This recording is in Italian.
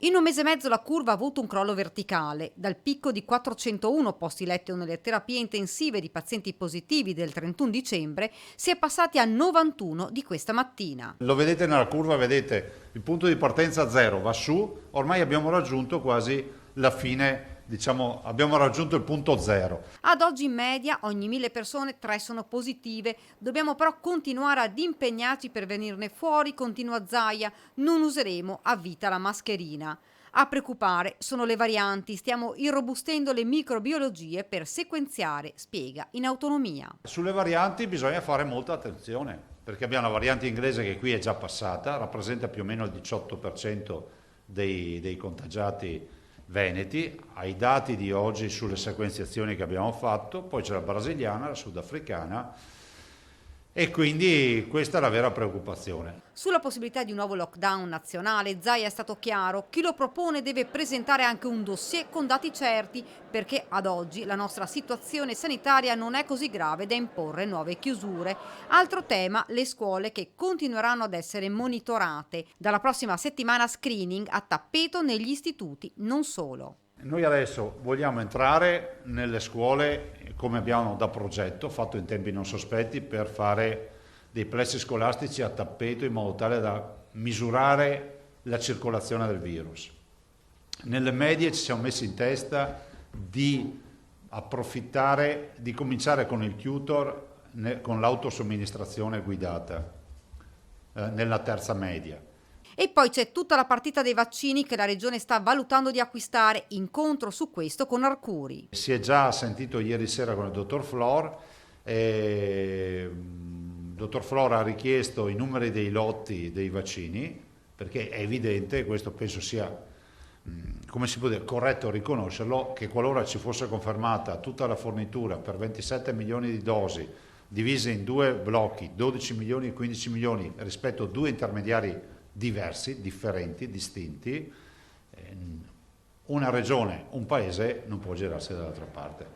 In un mese e mezzo la curva ha avuto un crollo verticale. Dal picco di 401 posti letto nelle terapie intensive di pazienti positivi del 31 dicembre si è passati a 91 di questa mattina. Lo vedete nella curva, vedete il punto di partenza zero, va su, ormai abbiamo raggiunto quasi la fine, diciamo, abbiamo raggiunto il punto zero. Ad oggi in media ogni 1000 persone 3 sono positive. Dobbiamo però continuare ad impegnarci per venirne fuori, continua Zaia. Non useremo a vita la mascherina. A preoccupare sono le varianti, stiamo irrobustendo le microbiologie per sequenziare, spiega in autonomia. Sulle varianti bisogna fare molta attenzione, perché abbiamo la variante inglese che qui è già passata, rappresenta più o meno il 18% dei contagiati veneti, ai dati di oggi sulle sequenziazioni che abbiamo fatto, poi c'è la brasiliana, la sudafricana e quindi questa è la vera preoccupazione. Sulla possibilità di un nuovo lockdown nazionale, Zaia è stato chiaro, chi lo propone deve presentare anche un dossier con dati certi, perché ad oggi la nostra situazione sanitaria non è così grave da imporre nuove chiusure. Altro tema, le scuole che continueranno ad essere monitorate. Dalla prossima settimana screening a tappeto negli istituti, non solo. Noi adesso vogliamo entrare nelle scuole come abbiamo da progetto, fatto in tempi non sospetti, per fare dei plessi scolastici a tappeto in modo tale da misurare la circolazione del virus. Nelle medie ci siamo messi in testa di approfittare, di cominciare con il tutor, con l'autosomministrazione guidata nella terza media. E poi c'è tutta la partita dei vaccini che la Regione sta valutando di acquistare, incontro su questo con Arcuri. Si è già sentito ieri sera con il dottor Flor, il dottor Flor ha richiesto i numeri dei lotti dei vaccini, perché è evidente, questo penso sia, come si può dire, corretto riconoscerlo, che qualora ci fosse confermata tutta la fornitura per 27 milioni di dosi, divise in due blocchi, 12 milioni e 15 milioni, rispetto a due intermediari diversi, differenti, distinti, una regione, un paese non può girarsi dall'altra parte.